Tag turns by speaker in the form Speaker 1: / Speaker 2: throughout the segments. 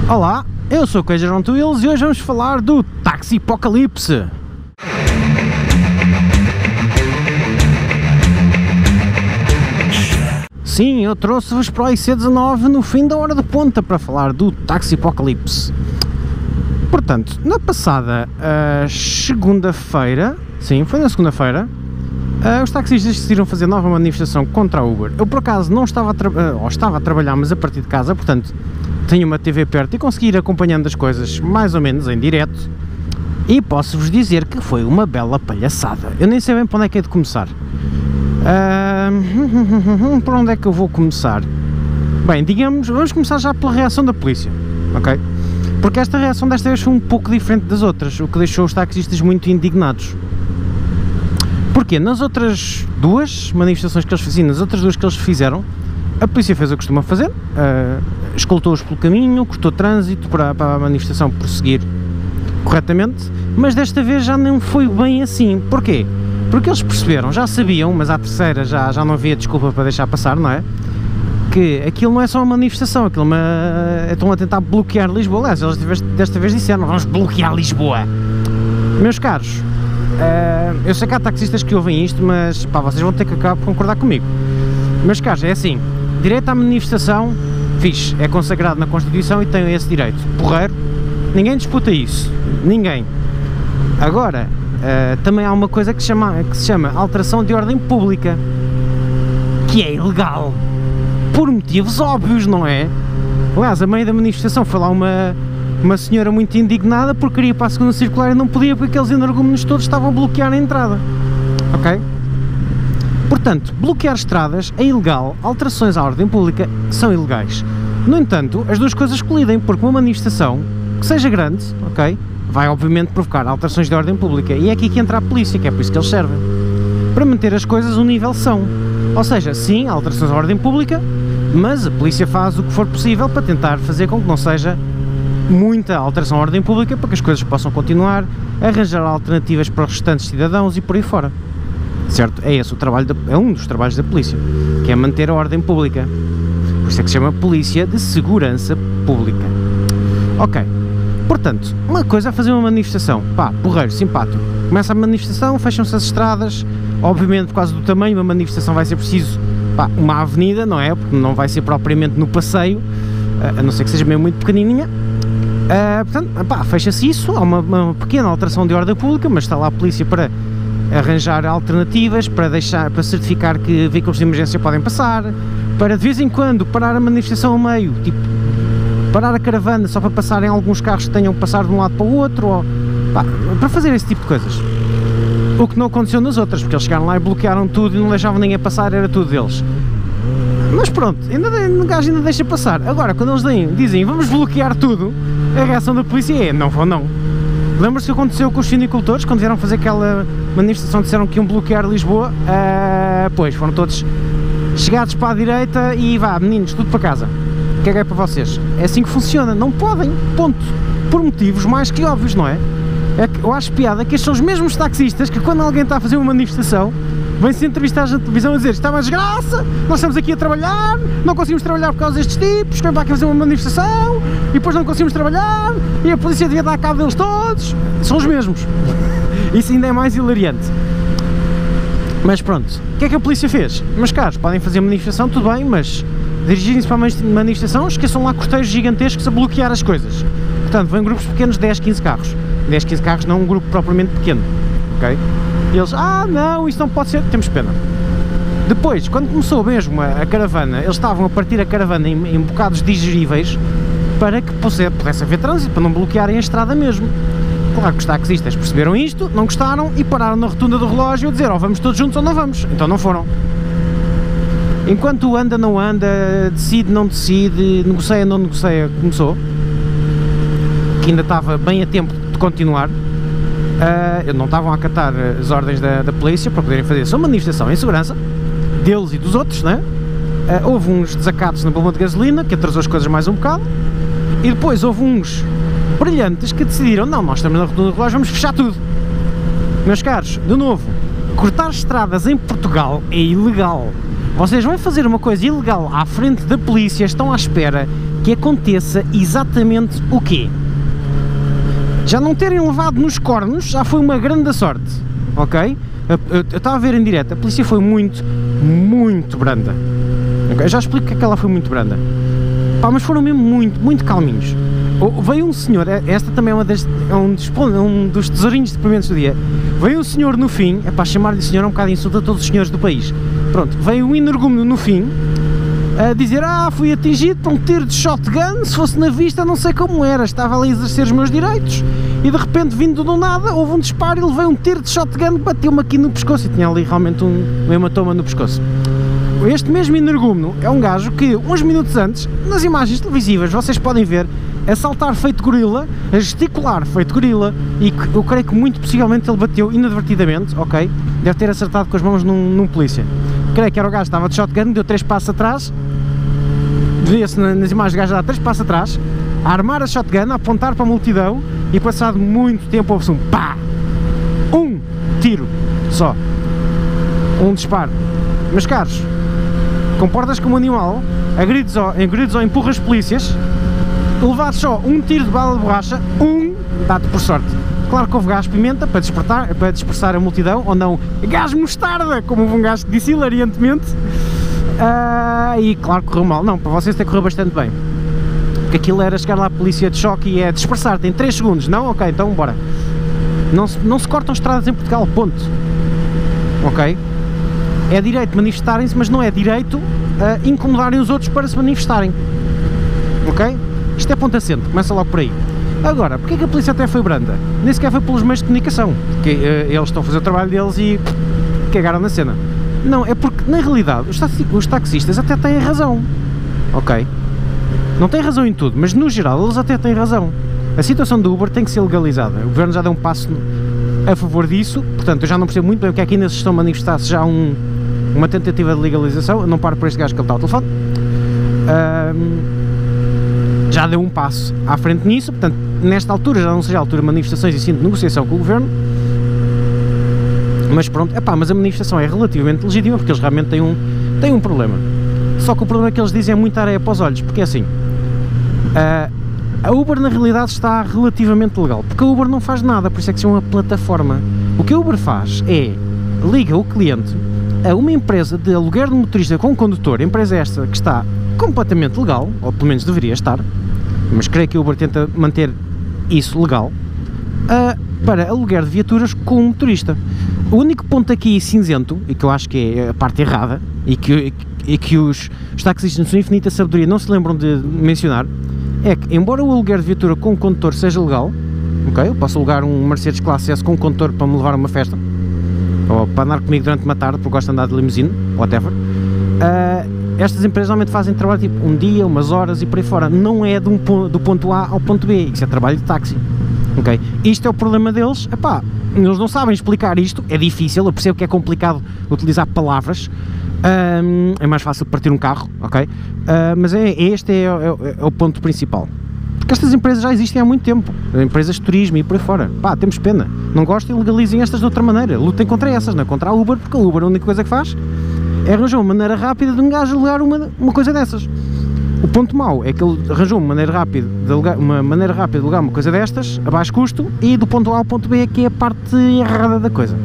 Speaker 1: Olá, eu sou o Queijo on Wheels e hoje vamos falar do Taxi Apocalipse. Sim, eu trouxe-vos para o IC19 no fim da hora de ponta para falar do Taxi Apocalipse. Portanto, na passada segunda-feira, sim, foi na segunda-feira, os taxistas decidiram fazer nova manifestação contra a Uber. Eu por acaso não estava estava a trabalhar, mas a partir de casa, portanto tenho uma TV perto e consegui ir acompanhando as coisas mais ou menos em direto, e posso-vos dizer que foi uma bela palhaçada. Eu nem sei bem para onde é que é de começar. Por onde é que eu vou começar? Bem, digamos, vamos começar já pela reação da polícia, ok? Porque esta reação desta vez foi um pouco diferente das outras, o que deixou os taxistas muito indignados. Porque nas outras duas manifestações que eles faziam, nas outras duas que eles fizeram, a polícia fez o que costuma fazer, escoltou-os pelo caminho, cortou trânsito para a manifestação prosseguir corretamente, mas desta vez já não foi bem assim. Porquê? Porque eles perceberam, já sabiam, mas à terceira já não havia desculpa para deixar passar, não é? Que aquilo não é só uma manifestação, aquilo estão a tentar bloquear Lisboa. Aliás, eles desta vez disseram, vamos bloquear Lisboa. Meus caros, eu sei que há taxistas que ouvem isto, mas pá, vocês vão ter que acabar por concordar comigo. Meus caros, é assim, direito à manifestação, fixe, é consagrado na Constituição e tem esse direito. Porreiro, ninguém disputa isso, ninguém. Agora, também há uma coisa que se chama alteração de ordem pública, que é ilegal, por motivos óbvios, não é? Aliás, a meio da manifestação foi lá uma senhora muito indignada porque queria ir para a segunda circular e não podia porque aqueles energúmenos todos estavam a bloquear a entrada, ok? Portanto, bloquear estradas é ilegal, alterações à ordem pública são ilegais. No entanto, as duas coisas colidem, porque uma manifestação, que seja grande, ok, vai obviamente provocar alterações de ordem pública, e é aqui que entra a polícia, que é por isso que eles servem, para manter as coisas no nível são. Ou seja, sim, alterações à ordem pública, mas a polícia faz o que for possível para tentar fazer com que não seja muita alteração à ordem pública, para que as coisas possam continuar, arranjar alternativas para os restantes cidadãos e por aí fora. Certo? É esse o trabalho, é um dos trabalhos da polícia, que é manter a ordem pública. Por isso é que se chama Polícia de Segurança Pública. Ok, portanto, uma coisa é fazer uma manifestação, pá, porreiro, simpático. Começa a manifestação, fecham-se as estradas, obviamente por causa do tamanho, uma manifestação vai ser preciso, pá, uma avenida, não é? Porque não vai ser propriamente no passeio, a não ser que seja mesmo muito pequenininha. Portanto, pá, fecha-se isso, há uma pequena alteração de ordem pública, mas está lá a polícia para arranjar alternativas, para certificar que veículos de emergência podem passar, para de vez em quando parar a manifestação ao meio, tipo, parar a caravana só para passarem alguns carros que tenham que passar de um lado para o outro, ou, pá, para fazer esse tipo de coisas. O que não aconteceu nas outras, porque eles chegaram lá e bloquearam tudo e não deixavam ninguém passar, era tudo deles. Mas pronto, o gajo ainda deixa passar. Agora, quando eles dizem vamos bloquear tudo, a reação da polícia é não vão não. Lembra-se o que aconteceu com os sinicultores, quando vieram fazer aquela manifestação, disseram que iam bloquear Lisboa? Pois, foram todos chegados para a direita e vá, meninos, tudo para casa. Caguei para vocês. É assim que funciona, não podem, ponto. Por motivos mais que óbvios, não é? É que eu acho piada que estes são os mesmos taxistas que quando alguém está a fazer uma manifestação, vêm-se entrevistar na televisão a dizer está uma desgraça, nós estamos aqui a trabalhar, não conseguimos trabalhar por causa destes tipos, que vêm para aqui fazer uma manifestação e depois não conseguimos trabalhar e a polícia devia dar cabo deles todos. São os mesmos. Isso ainda é mais hilariante. Mas pronto, o que é que a polícia fez? Meus caros, podem fazer manifestação, tudo bem, mas dirigirem-se para a manifestação, esqueçam lá cortejos gigantescos a bloquear as coisas. Portanto, vêm grupos pequenos, 10, 15 carros. 10, 15 carros, não um grupo propriamente pequeno, ok? E eles, não, isso não pode ser, temos pena. Depois, quando começou mesmo a caravana, eles estavam a partir a caravana em bocados digeríveis para que pudesse haver trânsito, para não bloquearem a estrada mesmo. Claro que os taxistas perceberam isto, não gostaram e pararam na rotunda do relógio a dizer ou vamos todos juntos ou não vamos. Então não foram. Enquanto o anda, não anda, decide, não decide, negocia, não negocia, começou, que ainda estava bem a tempo de continuar, não estavam a acatar as ordens da polícia para poderem fazer a sua manifestação em segurança, deles e dos outros, né? Houve uns desacatos na bomba de gasolina, que atrasou as coisas mais um bocado, e depois houve uns brilhantes que decidiram, não, nós estamos na rotunda do relógio, vamos fechar tudo. Meus caros, de novo, cortar estradas em Portugal é ilegal. Vocês vão fazer uma coisa ilegal à frente da polícia, estão à espera que aconteça exatamente o quê? Já não terem levado nos cornos já foi uma grande sorte, ok? Eu estava a ver em direto, a polícia foi muito branda, okay? Já explico que ela foi muito branda, pá, mas foram mesmo muito calminhos. Veio um senhor, esta também é um dos tesourinhos de depoimentos do dia. Veio um senhor no fim, é para chamar-lhe senhor, é um bocado insulta a todos os senhores do país. Pronto, veio um energúmeno no fim a dizer: fui atingido por um tiro de shotgun, se fosse na vista não sei como era, estava ali a exercer os meus direitos e de repente, vindo do nada, houve um disparo e levei um tiro de shotgun, bateu-me aqui no pescoço e tinha ali realmente um hematoma no pescoço. Este mesmo energúmeno é um gajo que uns minutos antes, nas imagens televisivas, vocês podem ver a saltar feito gorila, a gesticular feito gorila, e eu creio que muito possivelmente ele bateu inadvertidamente, ok? Deve ter acertado com as mãos num polícia. Creio que era o gajo que estava de shotgun, deu 3 passos atrás, via-se nas imagens o gajo dar 3 passos atrás, a armar a shotgun, a apontar para a multidão e passado muito tempo houve-se um pá! Um tiro só, um disparo. Meus caros, comportas como um animal, a gritos ou empurra as polícias, levar só um tiro de bala de borracha, dá-te por sorte. Claro que houve gás pimenta para dispersar a multidão, ou não, gás mostarda, como houve um gajo que disse hilariantemente, e claro que correu mal. Não, para vocês até correu bastante bem, porque aquilo era chegar lá a polícia de choque e é dispersar, tem 3 segundos, não? Ok, então bora. Não se cortam estradas em Portugal, ponto. Ok? É direito manifestarem-se, mas não é direito incomodarem os outros para se manifestarem. Ok? Isto é ponto assente, começa logo por aí. Agora, porque é que a polícia até foi branda? Nem sequer foi pelos meios de comunicação, porque eles estão a fazer o trabalho deles e cagaram na cena. Não, é porque, na realidade, os taxistas até têm razão, ok? Não têm razão em tudo, mas no geral eles até têm razão. A situação do Uber tem que ser legalizada, o governo já deu um passo a favor disso, portanto eu já não percebo muito bem o que é que ainda se estão a manifestar, se já há uma tentativa de legalização. Eu não paro por este gajo que ele está ao telefone. Já deu um passo à frente nisso, portanto, nesta altura já não seja a altura de manifestações e sim de negociação com o governo, mas pronto, mas a manifestação é relativamente legítima porque eles realmente têm um problema, só que o problema que eles dizem é muita areia para os olhos, porque é assim, a Uber na realidade está relativamente legal, porque a Uber não faz nada, por isso é que é uma plataforma. O que a Uber faz é, liga o cliente a uma empresa de aluguer de motorista com condutor, empresa esta que está completamente legal, ou pelo menos deveria estar, mas creio que a Uber tenta manter isso legal, para aluguer de viaturas com motorista. O único ponto aqui cinzento, e que eu acho que é a parte errada, e que os taxistas de sua infinita sabedoria não se lembram de mencionar, é que, embora o aluguer de viatura com condutor seja legal, ok, eu posso alugar um Mercedes Classe S com condutor para me levar a uma festa, ou para andar comigo durante uma tarde, porque gosto de andar de limusine, whatever, estas empresas normalmente fazem trabalho tipo um dia, umas horas e por aí fora, não é do ponto A ao ponto B, isso é trabalho de táxi, ok? Isto é o problema deles, eles não sabem explicar isto, é difícil, eu percebo que é complicado utilizar palavras, é mais fácil partir um carro, ok? Mas este é o ponto principal, porque estas empresas já existem há muito tempo, empresas de turismo e por aí fora, temos pena, não gostem, legalizem estas de outra maneira, lutem contra essas, não é contra a Uber, porque a Uber a única coisa que faz é arranjar uma maneira rápida de um gajo alugar uma coisa dessas. O ponto mau é que ele arranjou uma maneira rápida de alugar uma coisa destas, a baixo custo, e do ponto A ao ponto B é que é a parte errada da coisa.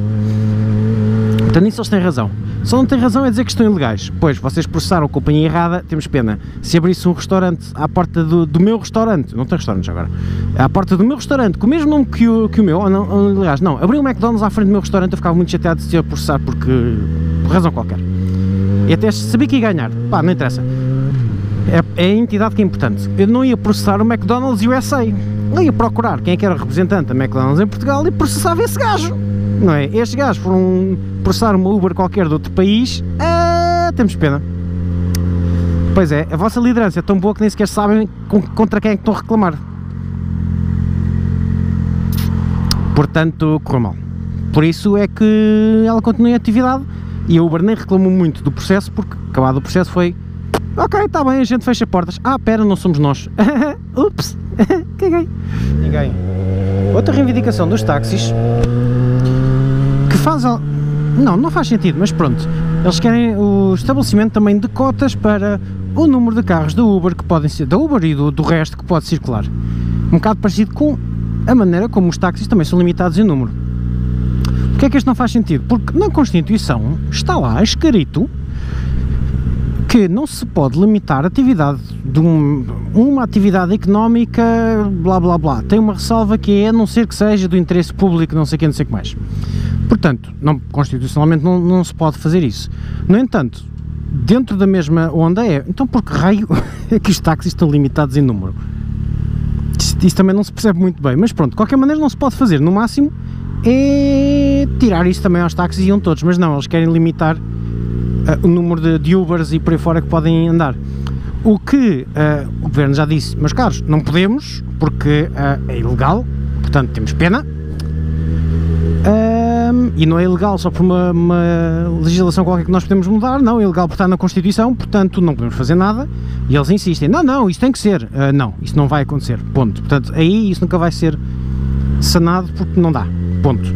Speaker 1: Portanto, nisso eles têm razão. Só não têm razão é dizer que estão ilegais. Pois, vocês processaram a companhia errada, temos pena. Se abrisse um restaurante à porta do meu restaurante, não tem restaurantes agora, à porta do meu restaurante, com o mesmo nome que o meu, aliás, não, abri um McDonald's à frente do meu restaurante, eu ficava muito chateado de se eu processar por razão qualquer. E até sabia que ia ganhar, não interessa. É a entidade que é importante. Eu não ia processar o McDonald's USA. Eu ia procurar quem é que era o representante da McDonald's em Portugal e processava esse gajo. Não é? Estes gajos foram processar uma Uber qualquer de outro país. Temos pena. Pois é, a vossa liderança é tão boa que nem sequer sabem contra quem é que estão a reclamar. Portanto, correu mal. Por isso é que ela continua em atividade. E a Uber nem reclamou muito do processo, porque acabado o processo foi: ok, está bem, a gente fecha portas. Pera, não somos nós. Ups, caguei. Ninguém. Outra reivindicação dos táxis, que faz... Não faz sentido, mas pronto. Eles querem o estabelecimento também de cotas para o número de carros da Uber que podem ser, da Uber e do resto que pode circular. Um bocado parecido com a maneira como os táxis também são limitados em número. Porquê é que isto não faz sentido? Porque na Constituição está lá escrito que não se pode limitar a atividade de uma atividade económica, blá blá blá. Tem uma ressalva que é a não ser que seja do interesse público, não sei o que, não sei o que mais. Portanto, constitucionalmente não se pode fazer isso. No entanto, dentro da mesma onda então por que raio é que os táxis estão limitados em número? Isso também não se percebe muito bem, mas pronto, de qualquer maneira não se pode fazer, no máximo é tirar isso também aos táxis e iam todos, mas não, eles querem limitar o número de Ubers e por aí fora que podem andar. O que o governo já disse, meus caros, não podemos porque é ilegal, portanto temos pena. E não é ilegal só por uma legislação qualquer que nós podemos mudar, não, é ilegal por estar na Constituição, portanto não podemos fazer nada, e eles insistem, não, isso tem que ser, não, isso não vai acontecer, ponto. Portanto, aí isso nunca vai ser sanado porque não dá, ponto.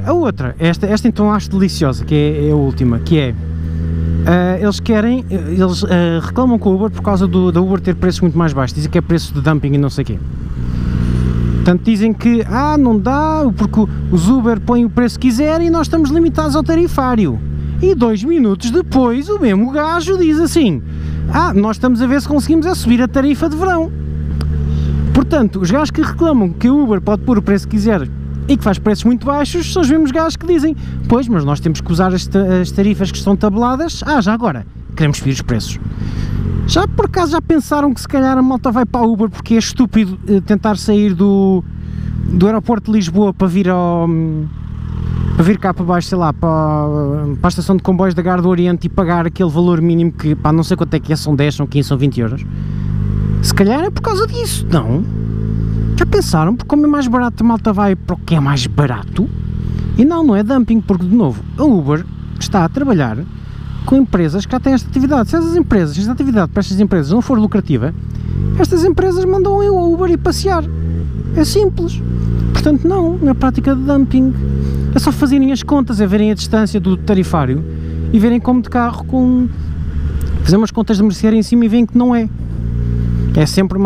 Speaker 1: A outra, esta então acho deliciosa, que é a última, que é, eles reclamam com a Uber por causa da Uber ter preços muito mais baixos, dizem que é preço de dumping e não sei o quê. Portanto, dizem que, não dá, porque os Uber põem o preço que quiserem e nós estamos limitados ao tarifário. E 2 minutos depois, o mesmo gajo diz assim, nós estamos a ver se conseguimos subir a tarifa de verão. Portanto, os gajos que reclamam que a Uber pode pôr o preço que quiser e que faz preços muito baixos, são os mesmos gajos que dizem, pois, mas nós temos que usar as tarifas que estão tabeladas, já agora, queremos subir os preços. Já por acaso já pensaram que se calhar a malta vai para a Uber porque é estúpido tentar sair do aeroporto de Lisboa para vir cá para baixo, sei lá, para a estação de comboios da Gare do Oriente e pagar aquele valor mínimo que, não sei quanto é que é, são 10, são 15, são 20 euros. Se calhar é por causa disso, não? Já pensaram? Porque como é mais barato a malta vai para o que é mais barato? E não é dumping, porque de novo, a Uber está a trabalhar com empresas que já têm esta atividade. Se esta atividade para estas empresas não for lucrativa, estas empresas mandam o Uber ir passear. É simples. Portanto, não é prática de dumping. É só fazerem as contas, é verem a distância do tarifário e verem como de carro fazer umas contas de mercearia em cima e veem que não é. É sempre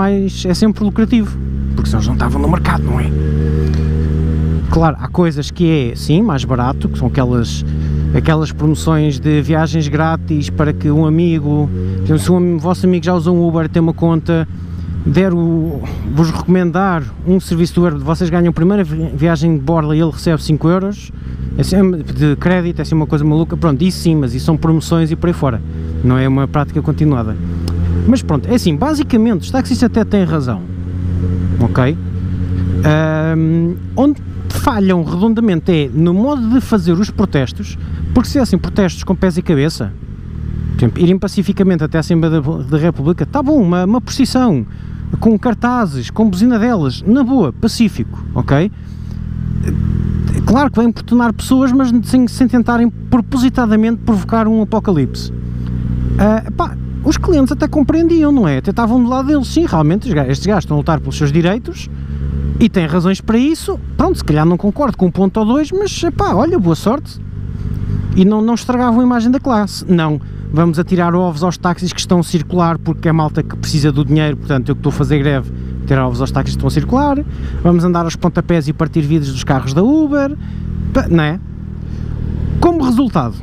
Speaker 1: lucrativo, porque senão eles não estavam no mercado, não é? Claro, há coisas que é, sim, mais barato, que são aquelas promoções de viagens grátis para que um amigo, por exemplo, se o vosso amigo já usou um Uber, tem uma conta, vos recomendar um serviço do Uber, vocês ganham a primeira viagem de borla e ele recebe 5 euros de crédito, é assim uma coisa maluca, pronto, isso sim, mas isso são promoções e por aí fora, não é uma prática continuada. Mas pronto, é assim, basicamente os taxistas até têm razão, ok? Onde falham redondamente é no modo de fazer os protestos, porque se assim protestos com pés e cabeça, por exemplo, irem pacificamente até a Assembleia da República, está bom, uma procissão, com cartazes, com buzina delas, na boa, pacífico, ok? Claro que vai importunar pessoas, mas sem tentarem propositadamente provocar um apocalipse. Os clientes até compreendiam, não é? Até estavam do lado deles, sim, realmente estes gajos estão a lutar pelos seus direitos e têm razões para isso, pronto, se calhar não concordo com um ponto ou dois, mas olha, boa sorte. E não estragavam a imagem da classe, não, vamos atirar ovos aos táxis que estão a circular porque é malta que precisa do dinheiro, portanto eu que estou a fazer greve, tirar ovos aos táxis que estão a circular, vamos andar aos pontapés e partir vidros dos carros da Uber, não é? Como resultado,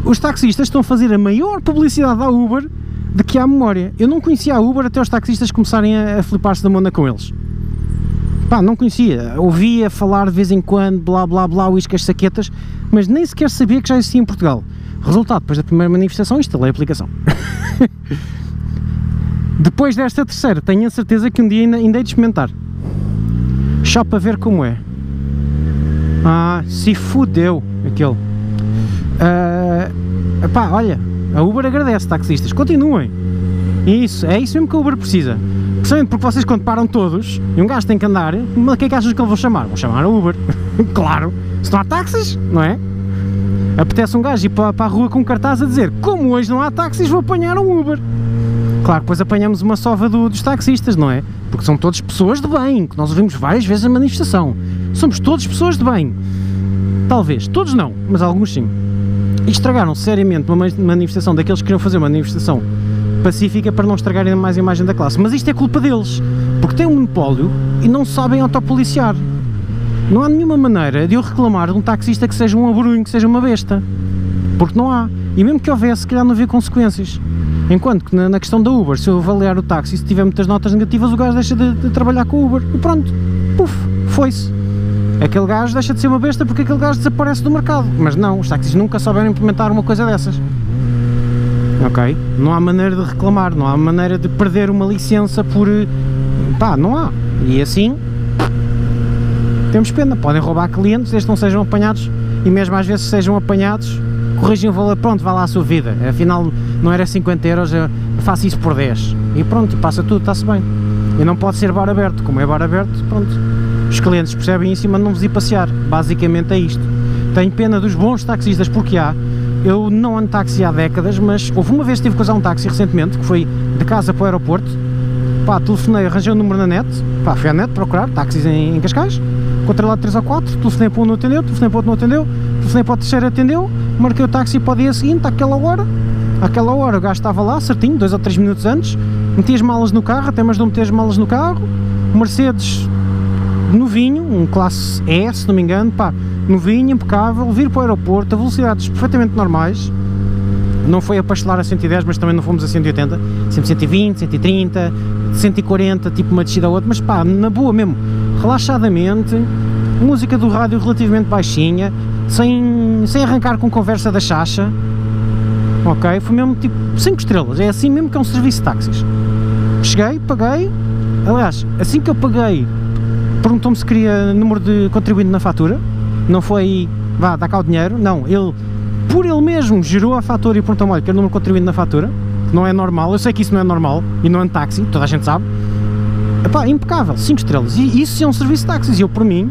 Speaker 1: os taxistas estão a fazer a maior publicidade à Uber de que há memória. Eu não conhecia a Uber até os taxistas começarem a flipar-se da mona com eles. Não conhecia, ouvia falar de vez em quando, blá blá blá, uíscas, saquetas, mas nem sequer sabia que já existia em Portugal. Resultado, depois da primeira manifestação, instalei a aplicação. Depois desta terceira, tenho a certeza que um dia ainda hei de experimentar. Só para ver como é. Se fudeu aquele. Olha, a Uber agradece, taxistas, continuem. Isso, é isso mesmo que a Uber precisa. Principalmente porque vocês quando param todos e um gajo tem que andar, o que é que achas que ele vão chamar? Vão chamar a Uber. Claro, se não há táxis, não é? Apetece um gajo ir para a rua com um cartaz a dizer, como hoje não há táxis, vou apanhar um Uber. Claro, depois apanhamos uma sova dos taxistas, não é? Porque são todas pessoas de bem, que nós ouvimos várias vezes na manifestação. Somos todos pessoas de bem. Talvez, todos não, mas alguns sim. E estragaram seriamente uma manifestação daqueles que queriam fazer uma manifestação pacífica para não estragarem mais a imagem da classe. Mas isto é culpa deles, porque têm um monopólio e não sabem autopoliciar. Não há nenhuma maneira de eu reclamar de um taxista que seja um abrunho, que seja uma besta, porque não há. E mesmo que houvesse, se calhar não havia consequências. Enquanto que na questão da Uber, se eu avaliar o táxi e se tiver muitas notas negativas, o gajo deixa de trabalhar com o Uber e pronto, puf, foi-se. Aquele gajo deixa de ser uma besta porque aquele gajo desaparece do mercado. Mas não, os táxis nunca souberam implementar uma coisa dessas. Ok? Não há maneira de reclamar, não há maneira de perder uma licença por... pá, não há. E assim, temos pena. Podem roubar clientes, desde que não sejam apanhados, e mesmo às vezes sejam apanhados, corrigem o valor, pronto, vá lá a sua vida. Afinal, não era 50 euros, eu faço isso por 10. E pronto, passa tudo, está-se bem. E não pode ser bar aberto. Como é bar aberto, pronto. Os clientes percebem isso e mandam-vos ir passear. Basicamente é isto. Tenho pena dos bons taxistas, porque há. Eu não ando táxi há décadas, mas houve uma vez que tive que usar um táxi recentemente, que foi de casa para o aeroporto. Pá, telefonei, arranjei um número na net, pá, fui à net procurar táxis em Cascais, encontrei lá 3 ou 4, telefonei para um não atendeu, telefonei para outro não atendeu, telefonei para o terceiro atendeu, marquei o táxi para o dia seguinte, àquela hora o gajo estava lá, certinho, 2 ou 3 minutos antes, meti as malas no carro, até mas não meti as malas no carro, Mercedes novinho, um classe E, se não me engano, pá, novinho, impecável, vir para o aeroporto, a velocidades perfeitamente normais, não foi a pastelar a 110, mas também não fomos a 180, sempre 120, 130, 140, tipo uma descida a outra, mas pá, na boa mesmo, relaxadamente, música do rádio relativamente baixinha, sem arrancar com conversa da chacha, ok, foi mesmo tipo 5 estrelas, é assim mesmo que é um serviço de táxis. Cheguei, paguei, aliás, assim que eu paguei, perguntou-me se queria número de contribuinte na fatura, não foi, vá, dá cá o dinheiro, não, ele, por ele mesmo, gerou a fatura e perguntou-me, olha, quer número de contribuinte na fatura, que não é normal, eu sei que isso não é normal, e não é um táxi, toda a gente sabe, epá, impecável, 5 estrelas, e isso é um serviço de táxis, e eu, por mim,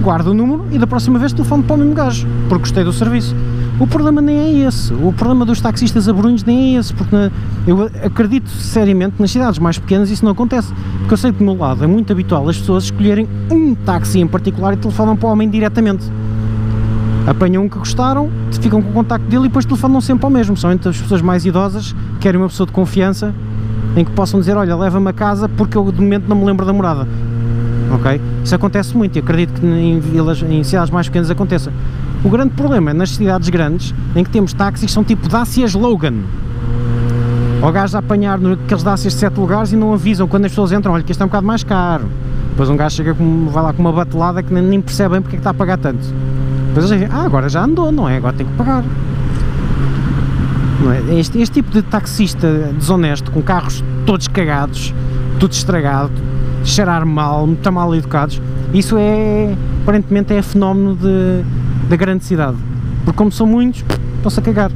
Speaker 1: guardo o número e da próxima vez telefono para o mesmo gajo, porque gostei do serviço. O problema nem é esse, o problema dos taxistas abrunhos nem é esse, porque eu acredito seriamente que nas cidades mais pequenas isso não acontece, porque eu sei que do meu lado é muito habitual as pessoas escolherem um táxi em particular e telefonam para o homem diretamente. Apanham um que gostaram, ficam com o contacto dele e depois telefonam sempre ao mesmo, somente as pessoas mais idosas querem uma pessoa de confiança em que possam dizer, olha, leva-me a casa porque eu de momento não me lembro da morada. Ok? Isso acontece muito e acredito que em cidades mais pequenas aconteça. O grande problema é nas cidades grandes, em que temos táxis que são tipo Dacias Logan. Ou gajo a apanhar naqueles Dacias de 7 lugares e não avisam quando as pessoas entram, olha que este é um bocado mais caro. Depois um gajo chega vai lá com uma batelada que nem percebe bem porque é que está a pagar tanto. Depois eles dizem, agora já andou, não é? Agora tem que pagar. Não é? Este tipo de taxista desonesto, com carros todos cagados, tudo estragado, cheirar mal, muito mal educados, isso é, aparentemente é fenómeno da grande cidade, porque como são muitos, estão-se a cagar,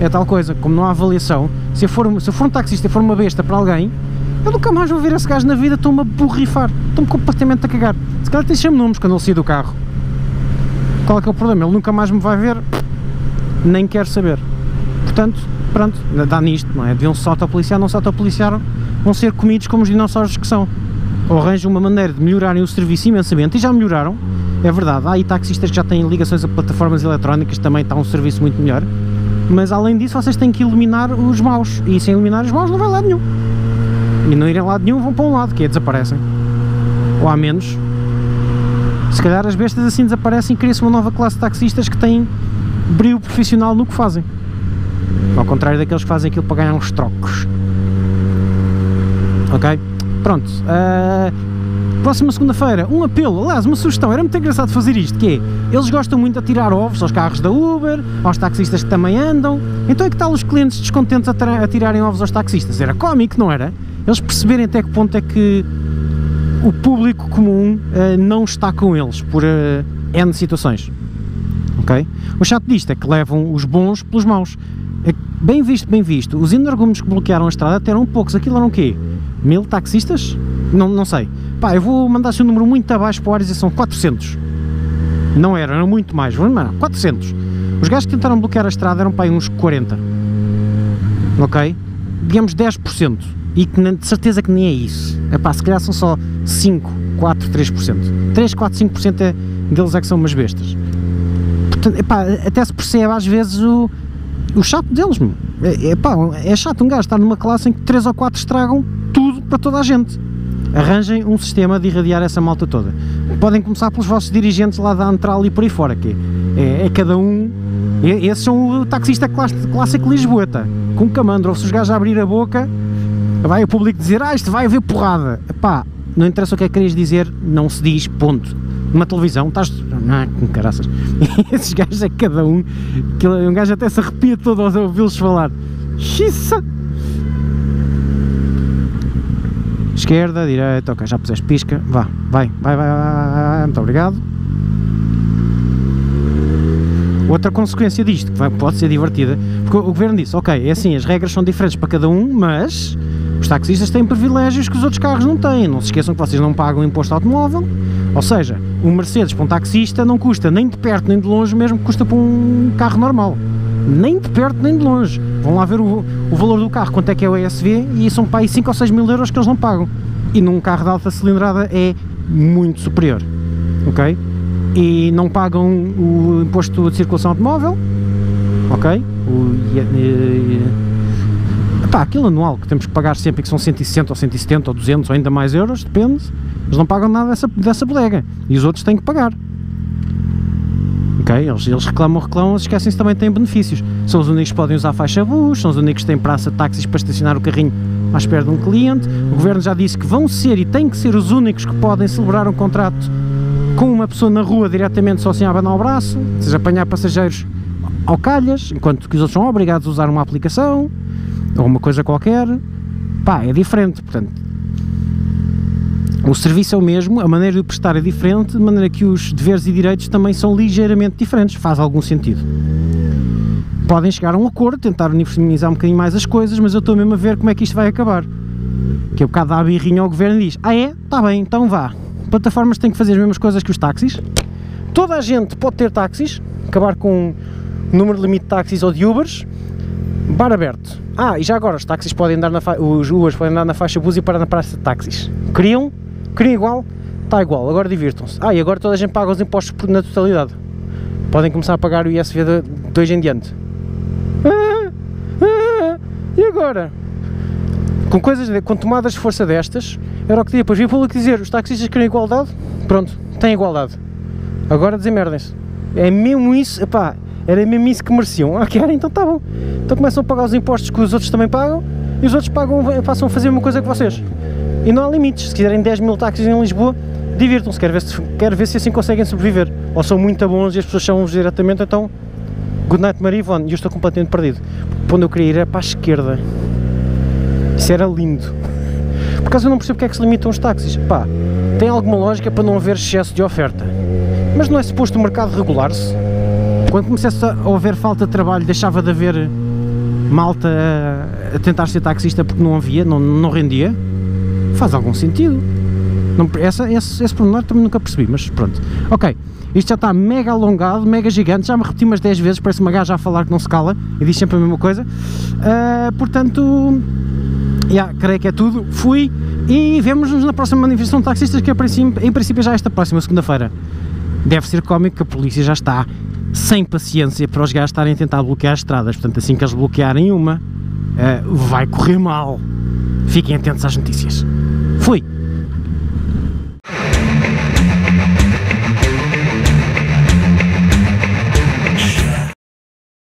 Speaker 1: é tal coisa, como não há avaliação, se eu for um taxista e for uma besta para alguém, eu nunca mais vou ver esse gajo na vida, estou-me a borrifar, estou-me completamente a cagar, se calhar tem sempre números quando ele sair do carro, qual é que é o problema? Ele nunca mais me vai ver, nem quer saber, portanto, pronto, dá nisto, não é? Deviam se autopoliciar, não se autopoliciaram, vão ser comidos como os dinossauros que são. Ou arranjam uma maneira de melhorarem o serviço imensamente, e já melhoraram, é verdade, há aí taxistas que já têm ligações a plataformas eletrónicas, também está um serviço muito melhor, mas além disso vocês têm que eliminar os maus, e sem eliminar os maus não vai lá nenhum, e não irem lá de nenhum vão para um lado, que é desaparecem, ou há menos, se calhar as bestas assim desaparecem e cria-se uma nova classe de taxistas que têm brio profissional no que fazem, ao contrário daqueles que fazem aquilo para ganhar uns trocos, ok? Pronto, próxima segunda-feira, um apelo, aliás, uma sugestão, era muito engraçado fazer isto, que é, eles gostam muito de tirar ovos aos carros da Uber, aos taxistas que também andam, então é que tal os clientes descontentes a tirarem ovos aos taxistas? Era cómico, não era? Eles perceberem até que ponto é que o público comum não está com eles, por N situações, ok? O chato disto é que levam os bons pelos maus, bem visto, os energúmenos que bloquearam a estrada até eram poucos, aquilo eram o quê? 1000 taxistas? Não sei. Pá, eu vou mandar-se um número muito abaixo para o ar e dizer são 400. Não eram muito mais, vamos mandar 400. Os gajos que tentaram bloquear a estrada eram para aí uns 40. Ok? Digamos 10%. E que de certeza que nem é isso. Epá, se calhar são só 5, 4, 3%. 3, 4, 5% deles é que são umas bestas. Portanto, epá, até se percebe às vezes o chato deles, meu. É chato um gajo estar numa classe em que 3 ou 4 estragam tudo para toda a gente. Arranjem um sistema de irradiar essa malta toda. Podem começar pelos vossos dirigentes lá da Antral e por aí fora, que é cada um. Esses são o taxista clássico lisboeta, com camandro. Ou se os gajos abrir a boca, vai o público dizer: isto vai haver porrada. Epá, não interessa o que é que querias dizer, não se diz, ponto. Numa televisão, estás. Não, com caraças. Esses gajos é cada um. Um gajo até se arrepia todo ao ouvi-los falar. Xiça! Esquerda, direita, ok, já puseste pisca, vá, vai, muito obrigado. Outra consequência disto, que pode ser divertida, porque o governo disse, ok, é assim, as regras são diferentes para cada um, mas os taxistas têm privilégios que os outros carros não têm. Não se esqueçam que vocês não pagam imposto automóvel, ou seja, um Mercedes para um taxista não custa nem de perto nem de longe, mesmo que custa para um carro normal. Nem de perto nem de longe. Vão lá ver o valor do carro, quanto é que é o ESV, e são para aí 5 ou 6 mil euros que eles não pagam. E num carro de alta cilindrada é muito superior, ok? E não pagam o imposto de circulação automóvel, ok? Aquilo anual que temos que pagar sempre, que são 160 ou 170 ou 200 ou ainda mais euros, depende. Eles não pagam nada dessa bodega, e os outros têm que pagar. Okay, eles reclamam, esquecem-se também que têm benefícios. São os únicos que podem usar faixa bus, são os únicos que têm praça de táxis para estacionar o carrinho à espera de um cliente. O governo já disse que vão ser e têm que ser os únicos que podem celebrar um contrato com uma pessoa na rua diretamente, só assim a abanar o braço, ou seja, apanhar passageiros ao calhas, enquanto que os outros são obrigados a usar uma aplicação ou uma coisa qualquer. Pá, é diferente, portanto. O serviço é o mesmo, a maneira de o prestar é diferente, de maneira que os deveres e direitos também são ligeiramente diferentes, faz algum sentido. Podem chegar a um acordo, tentar uniformizar um bocadinho mais as coisas, mas eu estou mesmo a ver como é que isto vai acabar. Que é um bocado dá a birrinha ao governo e diz: ah é? Está bem, então vá. Plataformas têm que fazer as mesmas coisas que os táxis. Toda a gente pode ter táxis, acabar com um número limite de táxis ou de Ubers. Bar aberto. E já agora os táxis podem andar os Ubers podem andar na faixa bus e parar na praça de táxis. Queriam igual? Está igual, agora divirtam-se. E agora toda a gente paga os impostos na totalidade. Podem começar a pagar o ISV de hoje em diante. E agora? Com tomadas de força destas, era o que depois vir o público dizer: os taxistas querem igualdade? Pronto, têm igualdade. Agora desemmerdem-se. É mesmo isso, era mesmo isso que mereciam. Querem? Então está bom. Então começam a pagar os impostos que os outros também pagam, e os outros passam a fazer a mesma coisa que vocês. E não há limites. Se quiserem 10 mil táxis em Lisboa, divirtam-se, quero ver se assim conseguem sobreviver. Ou são muito bons e as pessoas chamam-vos diretamente, então good night Maria Ivone, e eu estou completamente perdido. Para onde eu queria ir é para a esquerda. Isso era lindo. Por acaso eu não percebo porque é que se limitam os táxis. Tem alguma lógica para não haver excesso de oferta. Mas não é suposto o mercado regular-se? Quando começasse a haver falta de trabalho, deixava de haver malta a tentar ser taxista porque não havia, não rendia? Faz algum sentido. Esse pormenor também nunca percebi, mas pronto. Ok, isto já está mega alongado, mega gigante, já me repeti umas 10 vezes, parece uma gaja a falar que não se cala e diz sempre a mesma coisa. Portanto, creio que é tudo. Fui e vemo-nos na próxima manifestação de taxistas, que em princípio já é esta próxima segunda-feira. Deve ser cómico que a polícia já está sem paciência para os gajos estarem a tentar bloquear as estradas, portanto assim que eles bloquearem uma, vai correr mal. Fiquem atentos às notícias.